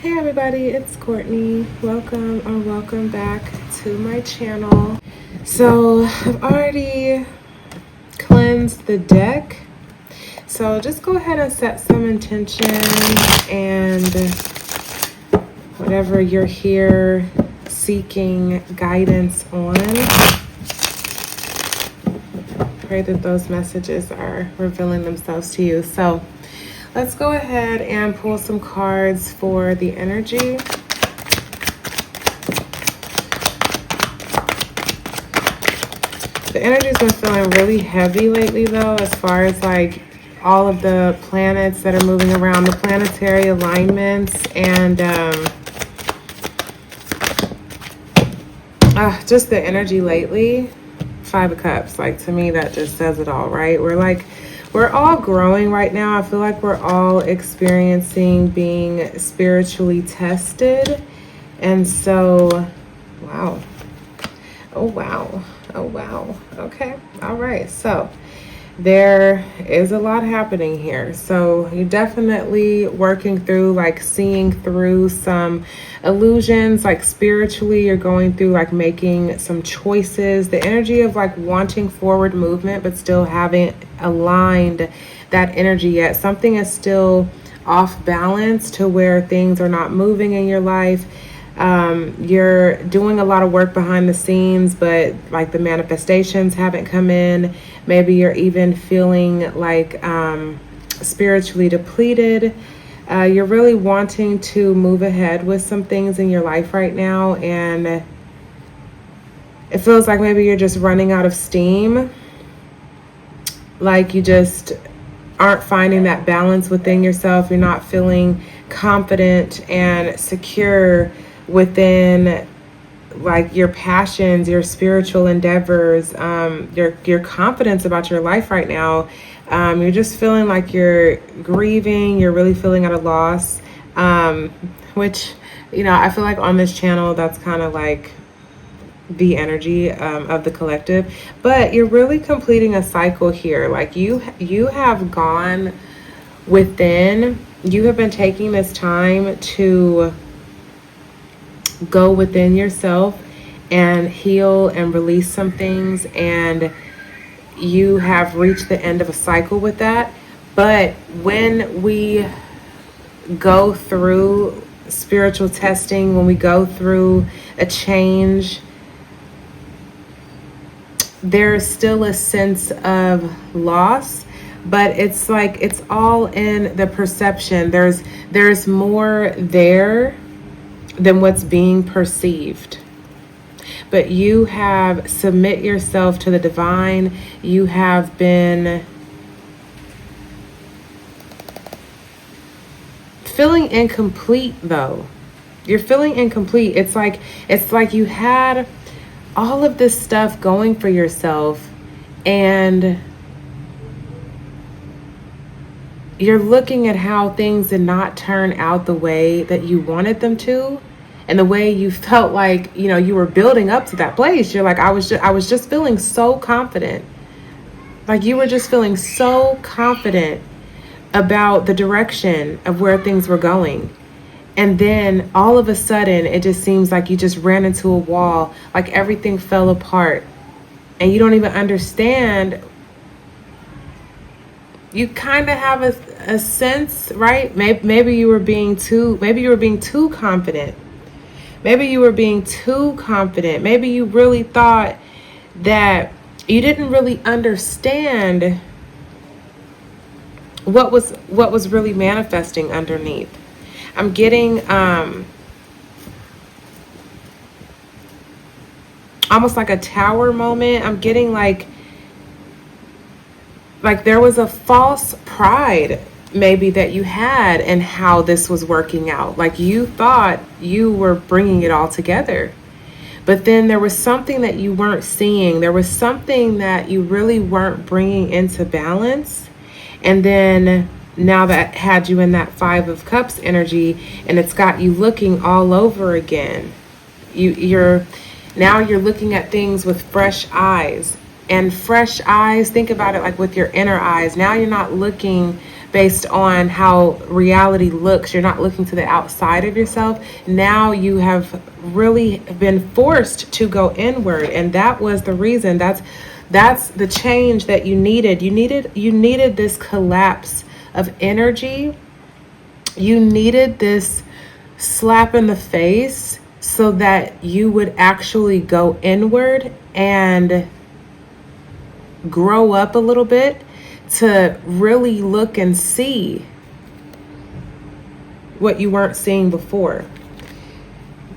Hey everybody, it's Courtney. Welcome back to my channel. So I've already cleansed the deck. So just go ahead and set some intention, and whatever you're here seeking guidance on, pray that those messages are revealing themselves to you. So let's go ahead and pull some cards for the energy. The energy's been feeling really heavy lately though, as far as like all of the planets that are moving around, the planetary alignments, and just the energy lately. 5 of Cups, like, to me that just says it all, right? We're all growing right now. I feel like we're all experiencing being spiritually tested. And so, wow. Oh, wow. Oh, wow. Okay. All right. So there is a lot happening here. So you're definitely working through, like, seeing through some illusions, like spiritually you're going through, like, making some choices. The energy of like wanting forward movement, but still haven't aligned that energy yet. Something is still off balance to where things are not moving in your life. You're doing a lot of work behind the scenes, but like the manifestations haven't come in. Maybe you're even feeling like spiritually depleted. You're really wanting to move ahead with some things in your life right now, and it feels like maybe you're just running out of steam. Like you just aren't finding that balance within yourself. You're not feeling confident and secure within like your passions, your spiritual endeavors, your confidence about your life right now. You're just feeling like you're grieving. You're really feeling at a loss, which, you know, I feel like on this channel, that's kind of like the energy of the collective. But you're really completing a cycle here. Like you have gone within. You have been taking this time to go within yourself and heal and release some things, and you have reached the end of a cycle with that. But when we go through spiritual testing, when we go through a change, there's still a sense of loss, but it's like it's all in the perception. There's more there than what's being perceived. But you have submit yourself to the divine. You have been feeling incomplete though. You're feeling incomplete. It's like you had all of this stuff going for yourself, and you're looking at how things did not turn out the way that you wanted them to, and the way you felt like, you know, you were building up to that place. You're like, I was just feeling so confident. Like you were just feeling so confident about the direction of where things were going. And then all of a sudden, it just seems like you just ran into a wall, like everything fell apart, and you don't even understand. You kind of have a sense, right? Maybe you were being too confident. Maybe you were being too confident. Maybe you really thought that you didn't really understand what was really manifesting underneath. I'm getting almost like a tower moment. I'm getting like there was a false pride maybe that you had in how this was working out. Like you thought you were bringing it all together, but then there was something that you weren't seeing. There was something that you really weren't bringing into balance. And then now that had you in that 5 of Cups energy, and it's got you looking all over again. You're looking at things with fresh eyes. And fresh eyes, think about it like with your inner eyes. Now you're not looking based on how reality looks. You're not looking to the outside of yourself. Now you have really been forced to go inward, and that was the reason. That's the change that you needed. You needed this collapse of energy. You needed this slap in the face so that you would actually go inward and grow up a little bit to really look and see what you weren't seeing before.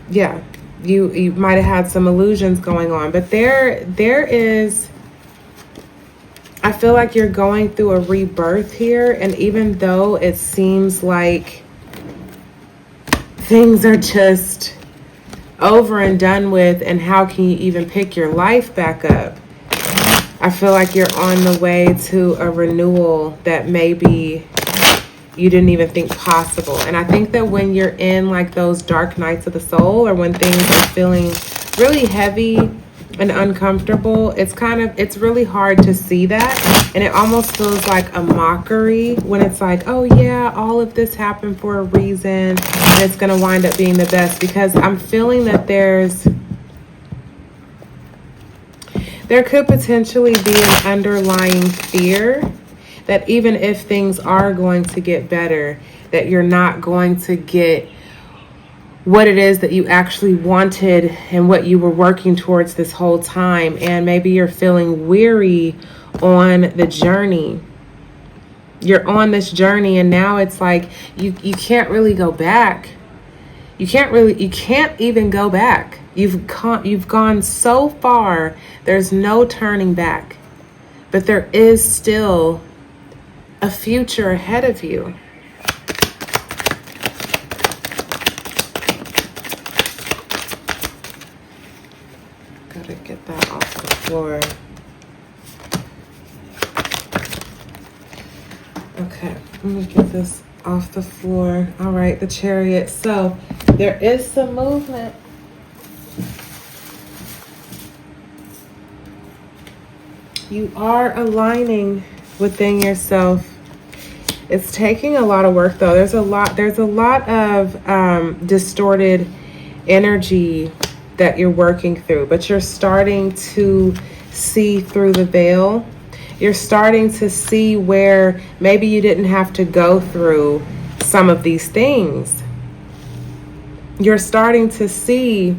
Yeah, you might have had some illusions going on, but there is, I feel like you're going through a rebirth here, and even though it seems like things are just over and done with, and how can you even pick your life back up? I feel like you're on the way to a renewal that maybe you didn't even think possible. And I think that when you're in like those dark nights of the soul, or when things are feeling really heavy and uncomfortable, it's really hard to see that. And it almost feels like a mockery when it's like, oh yeah, all of this happened for a reason, and it's going to wind up being the best. Because I'm feeling that there could potentially be an underlying fear that even if things are going to get better, that you're not going to get what it is that you actually wanted and what you were working towards this whole time. And maybe you're feeling weary on the journey. You're on this journey, and now it's like you can't really go back. You can't even go back. You've gone so far, there's no turning back. But there is still a future ahead of you. Gotta get that off the floor. Okay, let me get this off the floor. All right, the Chariot. So there is some movement. You are aligning within yourself. It's taking a lot of work though. There's a lot of distorted energy that you're working through, but you're starting to see through the veil. You're starting to see where maybe you didn't have to go through some of these things. You're starting to see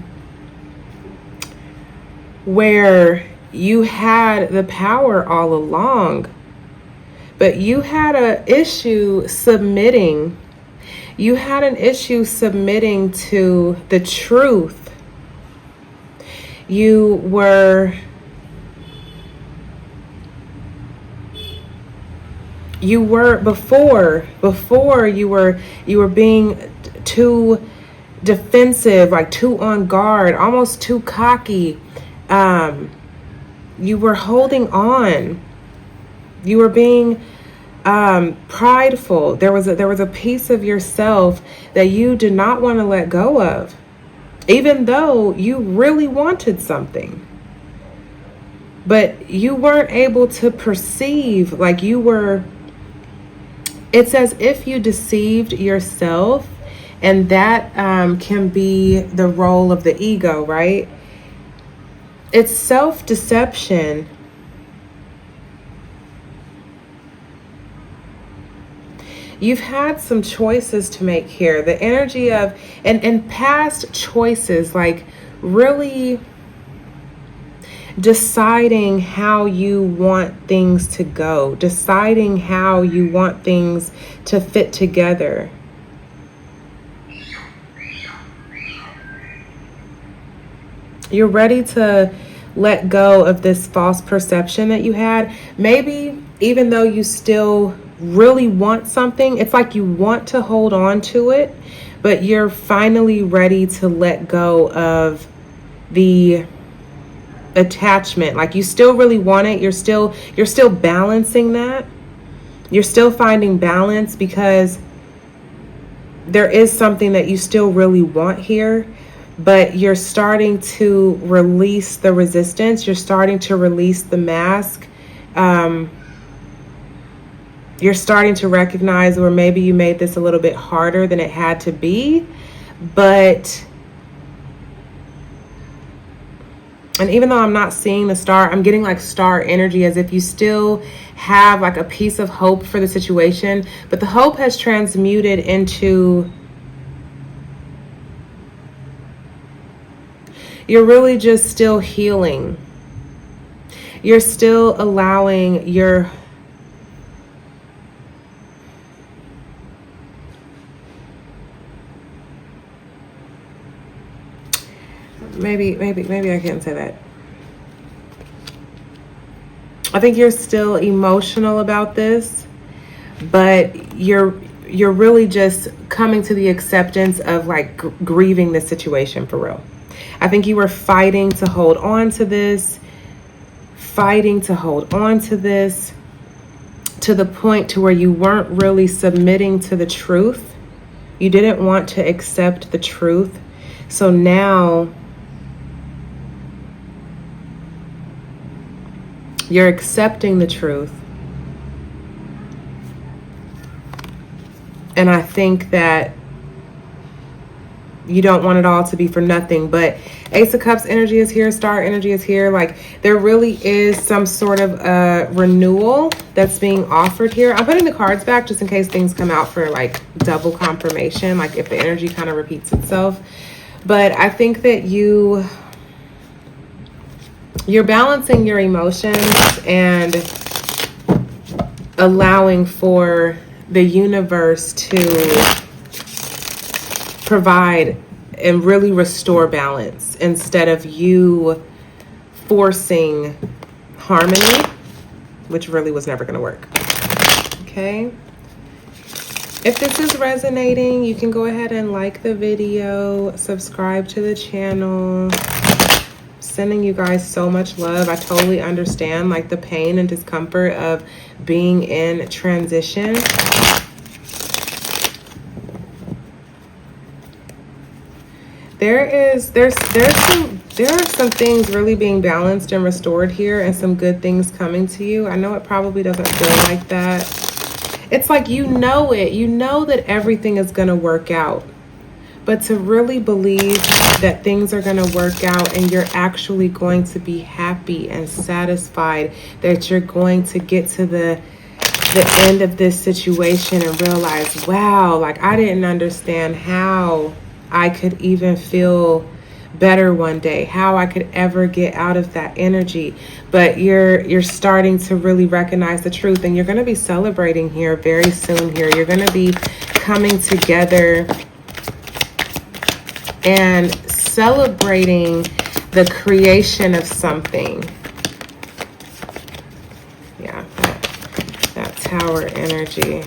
where you had the power all along, but you had an issue submitting. You had an issue submitting to the truth. You were before you were being too defensive, like too on guard, almost too cocky. You were holding on. You were being prideful. There was a piece of yourself that you did not want to let go of, even though you really wanted something. But you weren't able to perceive, like you were. It's as if you deceived yourself, and that can be the role of the ego, right? It's self-deception. You've had some choices to make here. The energy of, and past choices, like really deciding how you want things to go, deciding how you want things to fit together. You're ready to let go of this false perception that you had. Maybe even though you still really want something, it's like you want to hold on to it, but you're finally ready to let go of the attachment. Like you still really want it. You're still balancing that. You're still finding balance because there is something that you still really want here. But you're starting to release the resistance. You're starting to release the mask. you're starting to recognize, or maybe you made this a little bit harder than it had to be, but, and even though I'm not seeing the star, I'm getting like star energy, as if you still have like a piece of hope for the situation, but the hope has transmuted into, you're really just still healing. You're still allowing your, maybe I can't say that. I think you're still emotional about this, but you're really just coming to the acceptance of like grieving this situation for real. I think you were fighting to hold on to this, to the point to where you weren't really submitting to the truth. You didn't want to accept the truth. So now you're accepting the truth. And I think that you don't want it all to be for nothing, but Ace of Cups energy is here, star energy is here. Like there really is some sort of renewal that's being offered here. I'm putting the cards back just in case things come out for like double confirmation, like if the energy kind of repeats itself. But I think that you're balancing your emotions and allowing for the universe to provide and really restore balance instead of you forcing harmony, which really was never going to work. Okay. If this is resonating, you can go ahead and like the video, subscribe to the channel. Sending you guys so much love. I totally understand like the pain and discomfort of being in transition. There are some things really being balanced and restored here, and some good things coming to you. I know it probably doesn't feel like that. It's like you know that everything is going to work out. But to really believe that things are going to work out and you're actually going to be happy and satisfied, that you're going to get to the end of this situation and realize, wow, like I didn't understand how I could even feel better one day, how I could ever get out of that energy. But you're starting to really recognize the truth, and you're going to be celebrating here very soon here. You're going to be coming together and celebrating the creation of something. Yeah, that Tower energy.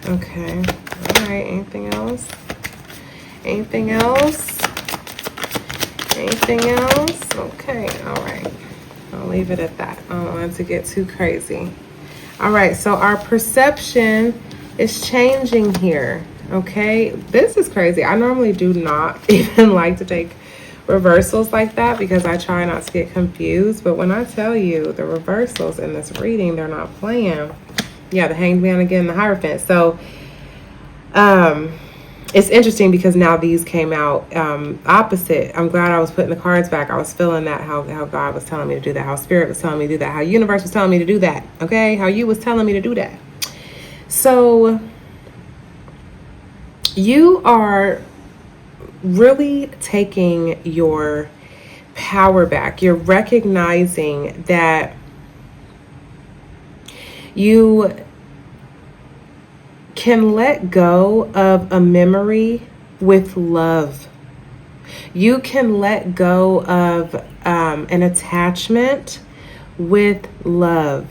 Okay. All right. Anything else? Anything else? Anything else? Okay. All right. I'll leave it at that. I don't want it to get too crazy. All right. So our perception is changing here. Okay. This is crazy. I normally do not even like to take reversals like that because I try not to get confused. But when I tell you the reversals in this reading, they're not playing. Yeah, the Hanged Man again, the Hierophant. So it's interesting because now these came out opposite. I'm glad I was putting the cards back. I was feeling that, how God was telling me to do that, how Spirit was telling me to do that, how Universe was telling me to do that, okay? How you was telling me to do that. So you are really taking your power back. You're recognizing that you can let go of a memory with love. You can let go of an attachment with love.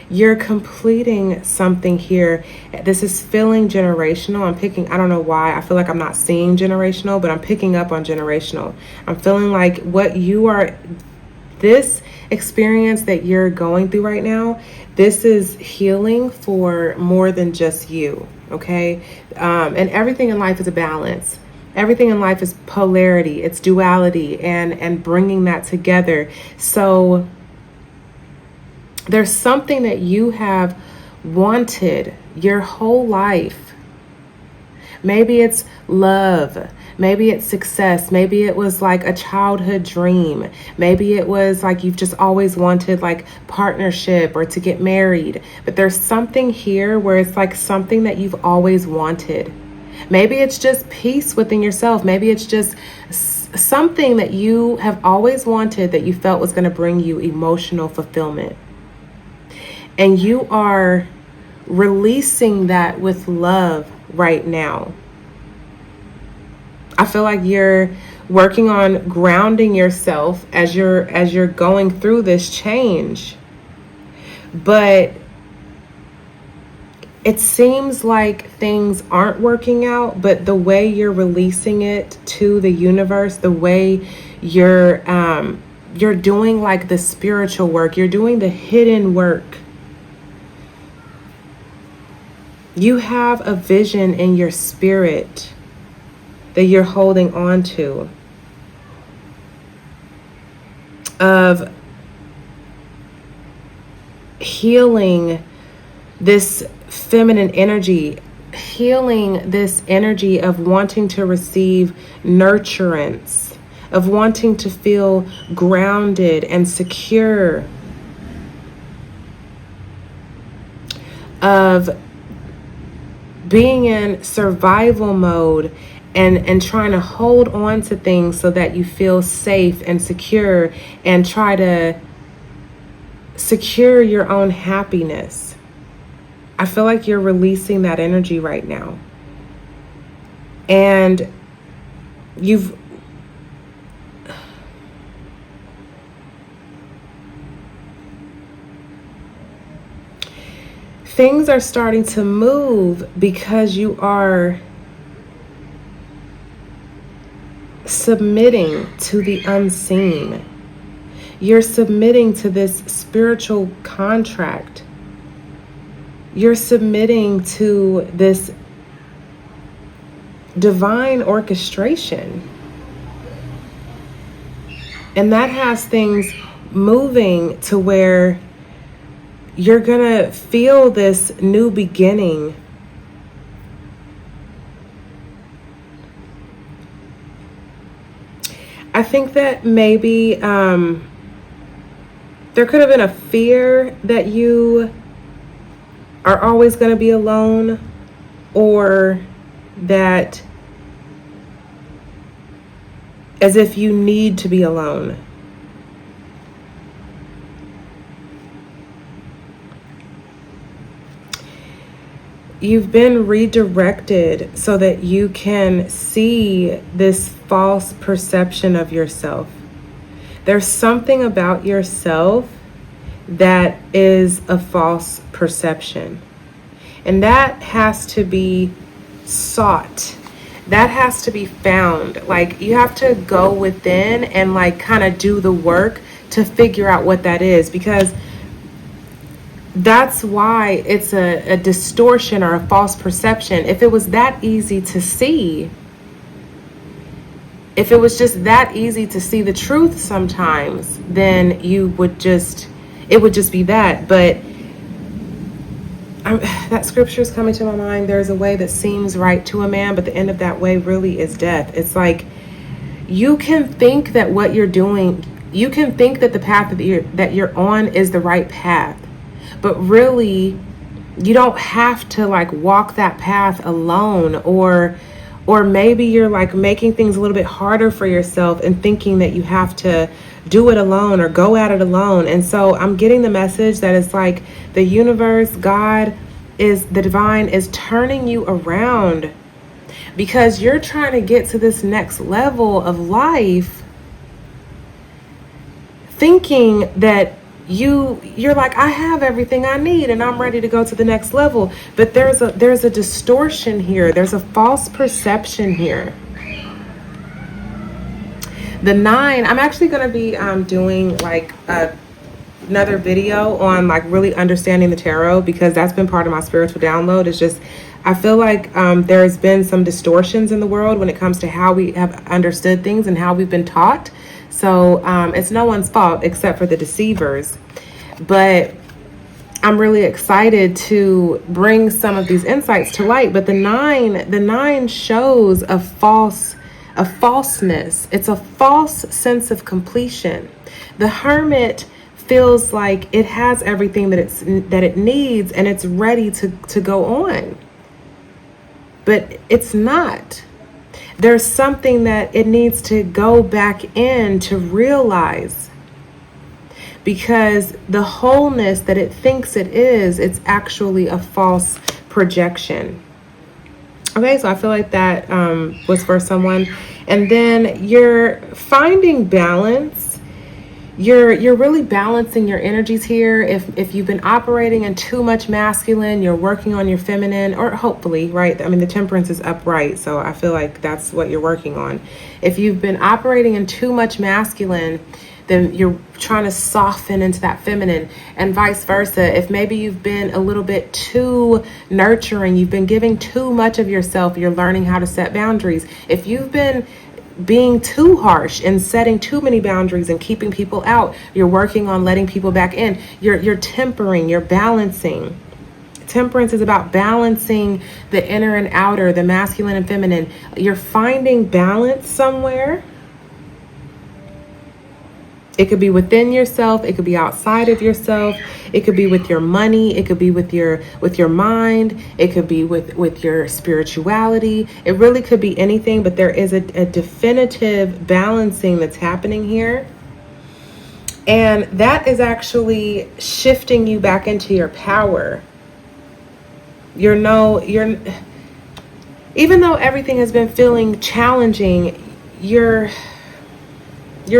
You're completing something here. This is feeling generational. I don't know why. I feel like I'm not seeing generational, but I'm picking up on generational. I'm feeling like this experience that you're going through right now, this is healing for more than just you, okay? And everything in life is a balance. Everything in life is polarity, it's duality, and bringing that together. So there's something that you have wanted your whole life. Maybe it's love. Maybe it's success. Maybe it was like a childhood dream. Maybe it was like you've just always wanted like partnership or to get married. But there's something here where it's like something that you've always wanted. Maybe it's just peace within yourself. Maybe it's just something that you have always wanted that you felt was going to bring you emotional fulfillment. And you are releasing that with love right now. I feel like you're working on grounding yourself as you're going through this change. But it seems like things aren't working out, but the way you're releasing it to the universe, the way you're doing like the spiritual work, you're doing the hidden work. You have a vision in your spirit that you're holding on to of healing this feminine energy, healing this energy of wanting to receive nurturance, of wanting to feel grounded and secure, of being in survival mode and trying to hold on to things so that you feel safe and secure and try to secure your own happiness. I feel like you're releasing that energy right now. And things are starting to move because you are submitting to the unseen. You're submitting to this spiritual contract. You're submitting to this divine orchestration. And that has things moving to where you're gonna feel this new beginning. I think that maybe there could have been a fear that you are always going to be alone, or that as if you need to be alone. You've been redirected so that you can see this false perception of yourself. There's something about yourself that is a false perception. And that has to be sought. That has to be found. Like, you have to go within and like kind of do the work to figure out what that is, because that's why it's a distortion or a false perception. If it was that easy to see, if it was just that easy to see the truth sometimes, then it would just be that. But that scripture is coming to my mind. There's a way that seems right to a man, but the end of that way really is death. It's like, you can think that what you're doing, you can think that the path that you're on is the right path. But really, you don't have to like walk that path alone, or maybe you're like making things a little bit harder for yourself and thinking that you have to do it alone or go at it alone. And so I'm getting the message that it's like the universe, God, the divine is turning you around because you're trying to get to this next level of life, thinking that you're like, I have everything I need and I'm ready to go to the next level. But there's a distortion here. There's a false perception here. The 9, I'm actually going to be doing like another video on like really understanding the tarot, because that's been part of my spiritual download. It's just, I feel like there's been some distortions in the world when it comes to how we have understood things and how we've been taught. So it's no one's fault except for the deceivers. But I'm really excited to bring some of these insights to light. But the nine shows a falseness. It's a false sense of completion. The Hermit feels like it has everything that it needs and it's ready to go on. But it's not. There's something that it needs to go back in to realize. Because the wholeness that it thinks it is, it's actually a false projection. Okay, so I feel like that was for someone. And then you're finding balance. You're really balancing your energies here. If you've been operating in too much masculine, you're working on your feminine, or hopefully, right? I mean, the temperance is upright, so I feel like that's what you're working on. If you've been operating in too much masculine, then you're trying to soften into that feminine, and vice versa. If maybe you've been a little bit too nurturing, you've been giving too much of yourself, you're learning how to set boundaries. If you've been being too harsh and setting too many boundaries and keeping people out, you're working on letting people back in. You're tempering, you're balancing. Temperance is about balancing the inner and outer, the masculine and feminine. You're finding balance somewhere. It could be within yourself. It could be outside of yourself. It could be with your money. It could be with your mind. It could be with your spirituality. It really could be anything, but there is a definitive balancing that's happening here. And that is actually shifting you back into your power. Even though everything has been feeling challenging, you're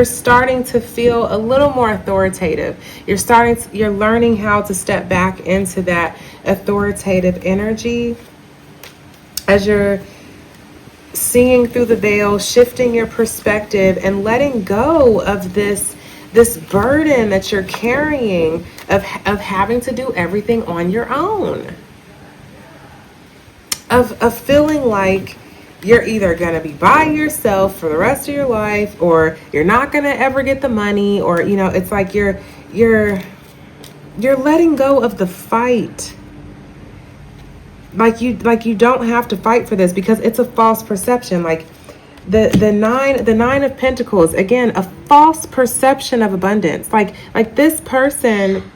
starting to feel a little more authoritative. You're learning how to step back into that authoritative energy as you're seeing through the veil, shifting your perspective and letting go of this burden that you're carrying of having to do everything on your own. Of feeling like you're either going to be by yourself for the rest of your life, or you're not going to ever get the money, or, it's like you're letting go of the fight. Like you don't have to fight for this, because it's a false perception. Like the nine of Pentacles, again, a false perception of abundance. Like this person,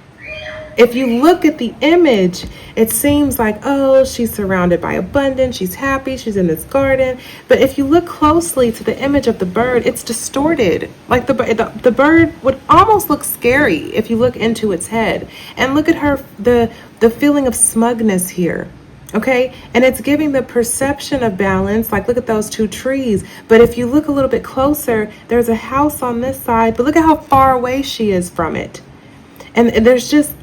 if you look at the image, it seems like, oh, she's surrounded by abundance, she's happy, she's in this garden. But if you look closely to the image of the bird, it's distorted. Like the bird would almost look scary if you look into its head. And look at her, the feeling of smugness here. Okay, and it's giving the perception of balance. Like, look at those two trees. But if you look a little bit closer, there's a house on this side, but look at how far away she is from it. And there's just,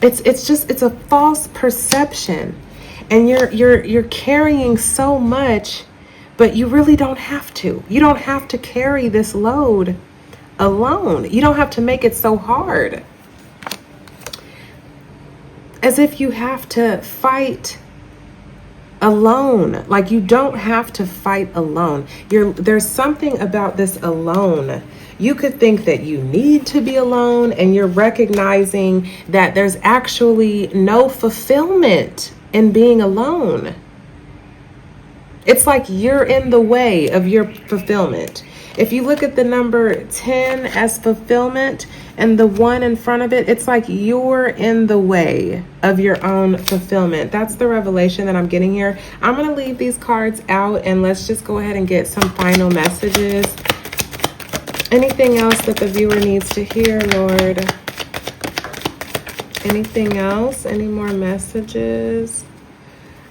it's a false perception, and you're carrying so much, but you really don't have to. You don't have to carry this load alone. You don't have to make it so hard, as if you have to fight alone. Like, you don't have to fight alone. There's something about this alone. You could think that you need to be alone, and you're recognizing that there's actually no fulfillment in being alone. It's like you're in the way of your fulfillment. If you look at the number 10 as fulfillment and the 1 in front of it, it's like you're in the way of your own fulfillment. That's the revelation that I'm getting here. I'm going to leave these cards out, and let's just go ahead and get some final messages. Anything else that the viewer needs to hear, Lord? Anything else? Any more messages?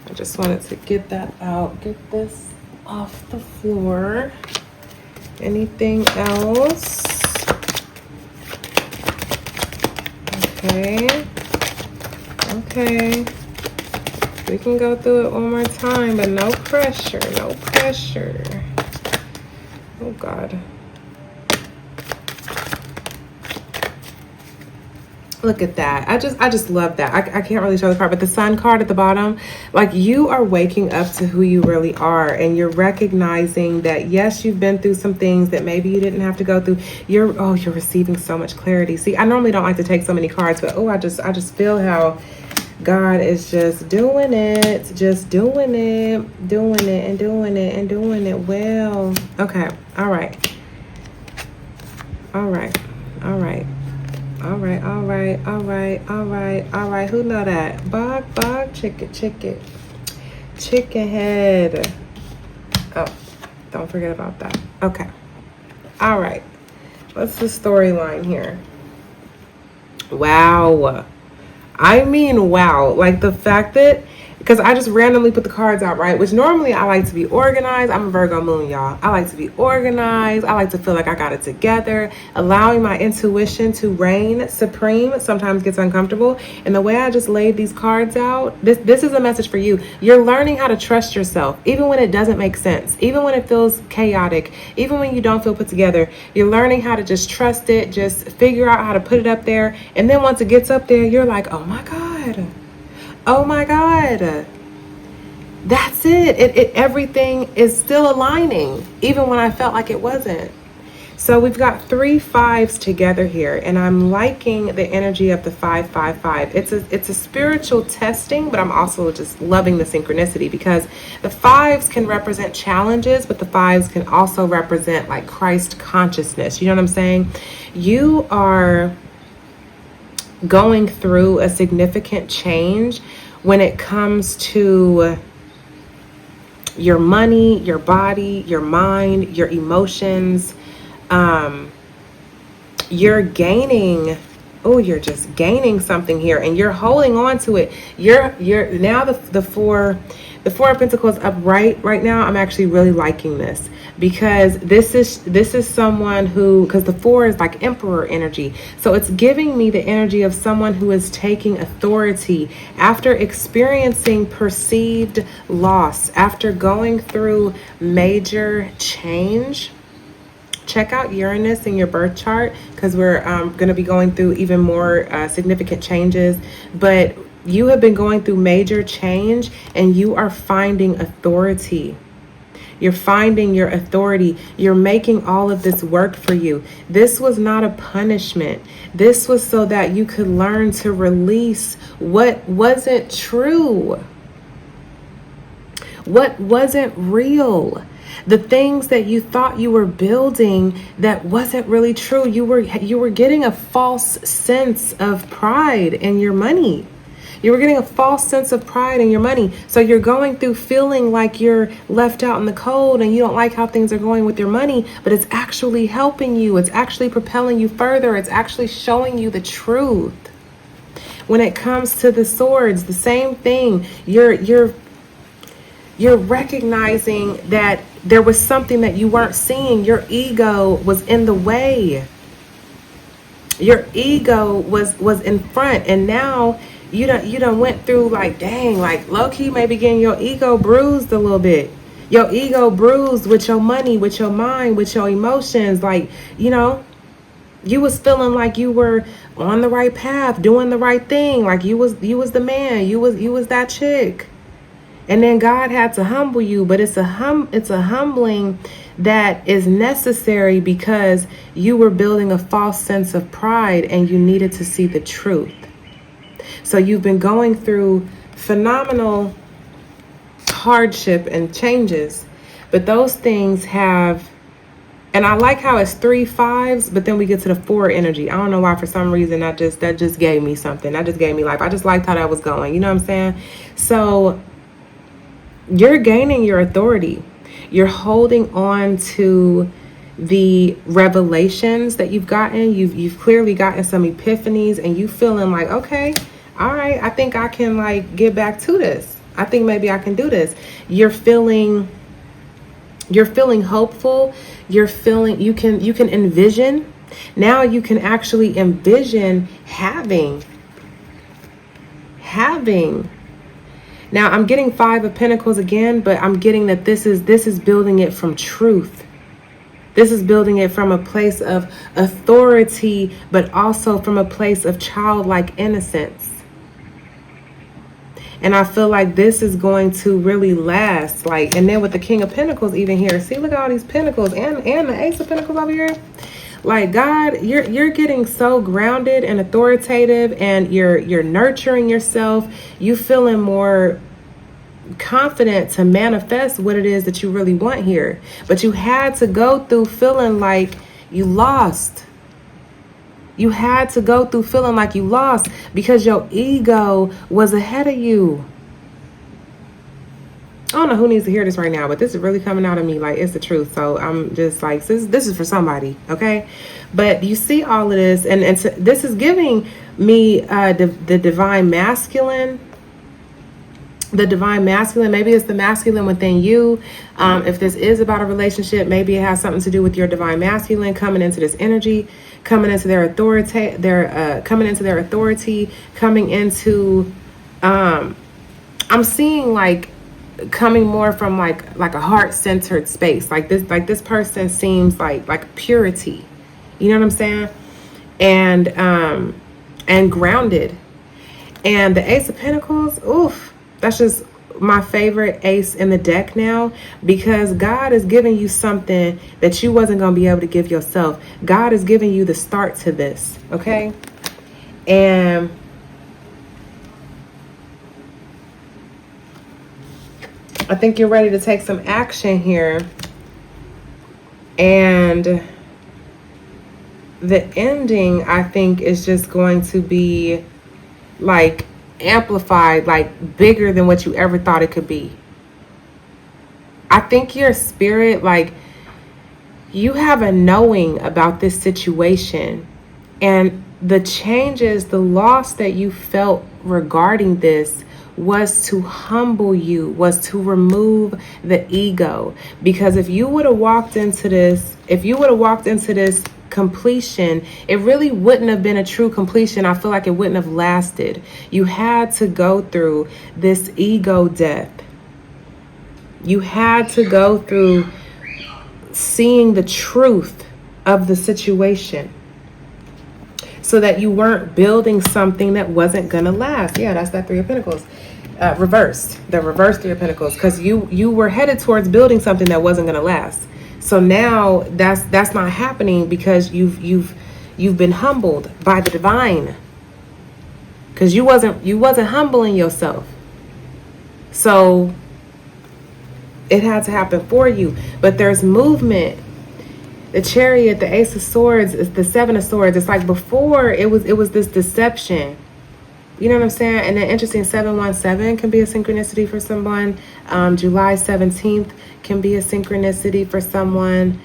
I just wanted to get that out. Get this off the floor. Anything else? Okay. Okay. We can go through it one more time, but no pressure. No pressure. Oh, God. Look at that. I just love that. I can't really show the card, but the sun card at the bottom, like you are waking up to who you really are, and you're recognizing that yes, you've been through some things that maybe you didn't have to go through. You're receiving so much clarity. See, I normally don't like to take so many cards, but I just feel how God is just doing it, doing it well. Okay. All right. All right. All right. All right, all right, all right, all right, all right. Who know that? Bog, chicken head. Oh, don't forget about that. Okay. All right. What's the storyline here? Wow. I mean, wow. Like the fact that, because I just randomly put the cards out, right? Which normally I like to be organized. I'm a Virgo moon, y'all. I like to be organized. I like to feel like I got it together. Allowing my intuition to reign supreme sometimes gets uncomfortable. And the way I just laid these cards out, this is a message for you. You're learning how to trust yourself, even when it doesn't make sense, even when it feels chaotic, even when you don't feel put together. You're learning how to just trust it, just figure out how to put it up there. And then once it gets up there, you're like, oh my God. Oh my God. That's it. Everything is still aligning, even when I felt like it wasn't. So we've got 3 5s together here, and I'm liking the energy of the 555. It's a spiritual testing, but I'm also just loving the synchronicity because the 5s can represent challenges, but the 5s can also represent like Christ consciousness. You know what I'm saying? You are going through a significant change when it comes to your money, your body, your mind, your emotions. You're just gaining something here, and you're holding on to it. You're now the four of Pentacles up right now. I'm actually really liking this because this is someone who, because the 4 is like emperor energy, so it's giving me the energy of someone who is taking authority after experiencing perceived loss, after going through major change. Check out Uranus in your birth chart because we're going to be going through even more significant changes. But you have been going through major change and you are finding authority. You're finding your authority. You're making all of this work for you. This was not a punishment. This was so that you could learn to release what wasn't true, what wasn't real. The things that you thought you were building that wasn't really true. You were getting a false sense of pride in your money. You were getting a false sense of pride in your money. So you're going through feeling like you're left out in the cold and you don't like how things are going with your money, but it's actually helping you. It's actually propelling you further. It's actually showing you the truth. When it comes to the swords, the same thing. You're recognizing that there was something that you weren't seeing. Your ego was in the way. Your ego was in front, and now you done went through like, dang, like low-key maybe getting your ego bruised a little bit. Your ego bruised with your money, with your mind, with your emotions. Like, you know, you was feeling like you were on the right path, doing the right thing. Like you was the man. You was that chick. And then God had to humble you, but it's a humbling that is necessary because you were building a false sense of pride and you needed to see the truth. So you've been going through phenomenal hardship and changes, but those things have, and I like how it's 3 5s, but then we get to the 4 energy. I don't know why, for some reason that just gave me something. That just gave me life. I just liked how that was going. You know what I'm saying? So you're gaining your authority. You're holding on to the revelations that you've gotten. You've clearly gotten some epiphanies and you feeling like, okay, all right, I think I can like get back to this. I think maybe I can do this. You're feeling hopeful. You're feeling, you can envision. Now you can actually envision having. Now I'm getting 5 of Pentacles again, but I'm getting that this is building it from truth. This is building it from a place of authority, but also from a place of childlike innocence. And I feel like this is going to really last. Like, and then with the King of Pentacles even here, see, look at all these pentacles and the Ace of Pentacles over here. Like, God, you're getting so grounded and authoritative, and you're nurturing yourself. You feeling more confident to manifest what it is that you really want here. But you had to go through feeling like you lost. You had to go through feeling like you lost because your ego was ahead of you. I don't know who needs to hear this right now, but this is really coming out of me like it's the truth. So I'm just like, this is for somebody, okay? But you see all of this, and this is giving me the divine masculine. The divine masculine, maybe it's the masculine within you. If this is about a relationship, maybe it has something to do with your divine masculine coming into this energy, coming into their authority, coming into, I'm seeing like coming more from like a heart-centered space. Like this person seems like purity. You know what I'm saying? And grounded. And the Ace of Pentacles, oof. That's just my favorite ace in the deck now, because God is giving you something that you wasn't going to be able to give yourself. God is giving you the start to this, okay? And I think you're ready to take some action here. And the ending, I think, is just going to be like amplified, like bigger than what you ever thought it could be. I think your spirit, like, you have a knowing about this situation, and the changes, the loss that you felt regarding this was to humble you, was to remove the ego. Because if you would have walked into this, completion, it really wouldn't have been a true completion. I feel like it wouldn't have lasted. You had to go through this ego death. You had to go through seeing the truth of the situation so that you weren't building something that wasn't gonna last. Yeah, that's that Three of Pentacles. Reversed. The reverse Three of Pentacles. Because you were headed towards building something that wasn't gonna last. So now that's not happening because you've been humbled by the divine. Because you wasn't humbling yourself. So it had to happen for you. But there's movement. The Chariot, the Ace of Swords, the Seven of Swords. It's like before it was this deception. You know what I'm saying? And then interesting, 717 can be a synchronicity for someone. July 17th can be a synchronicity for someone.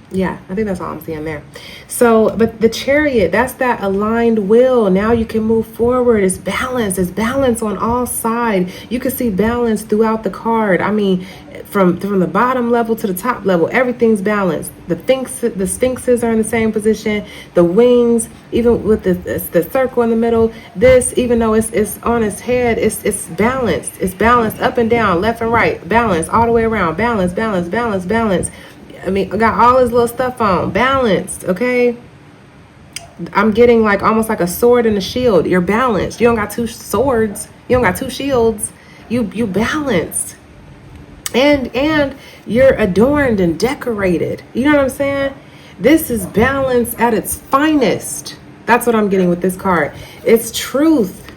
Yeah, I think that's all I'm seeing there. So, but the Chariot, that's that aligned will. Now you can move forward. It's balance. It's balance on all sides. You can see balance throughout the card. I mean, from the bottom level to the top level, everything's balanced. The sphinxes are in the same position. The wings, even with the circle in the middle, this, even though it's on its head, it's balanced. It's balanced up and down, left and right, balance all the way around, balance, balance, balance, balance. I mean, I got all this little stuff on, balanced, okay? I'm getting like almost like a sword and a shield. You're balanced. You don't got two swords. You don't got two shields. You balanced. And you're adorned and decorated. You know what I'm saying? This is balance at its finest. That's what I'm getting with this card. It's truth.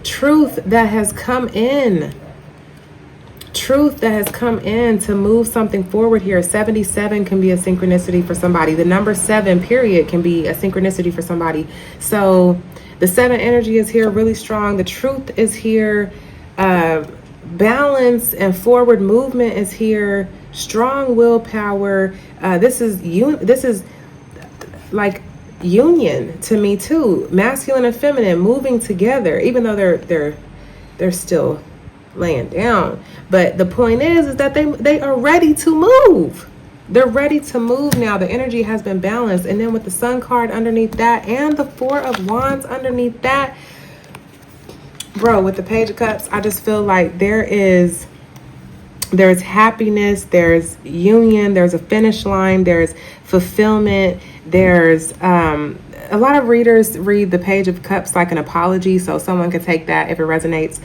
Truth that has come in. Truth that has come in to move something forward here. 77 can be a synchronicity for somebody. The number 7 period can be a synchronicity for somebody. So the 7 energy is here really strong. The truth is here. Balance and forward movement is here. Strong willpower. This is like union to me too. Masculine and feminine moving together, even though they're still laying down. But the point is that they are ready to move. They're ready to move now. The energy has been balanced. And then with the Sun card underneath that and the Four of Wands underneath that, bro, with the Page of Cups, I just feel like there is There's happiness, there's union, there's a finish line, there's fulfillment, there's a lot of readers read the Page of Cups like an apology, so someone could take that if it resonates.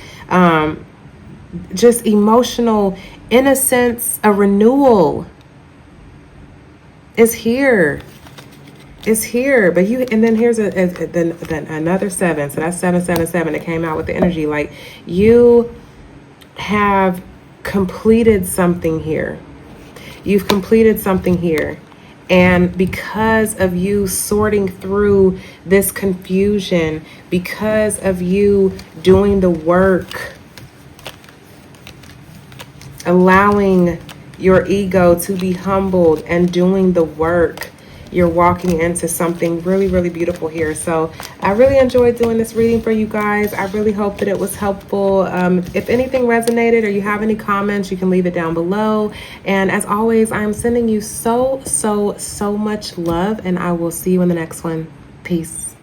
Just emotional innocence, a renewal is here. It's here. But you, and then here's another 7. So that's 777. It came out with the energy. Like, you have completed something here. You've completed something here. And because of you sorting through this confusion, because of you doing the work, allowing your ego to be humbled and doing the work, you're walking into something really, really beautiful here. So I really enjoyed doing this reading for you guys. I really hope that it was helpful. If anything resonated or you have any comments, you can leave it down below. And as always, I'm sending you so much love, and I will see you in the next one. Peace.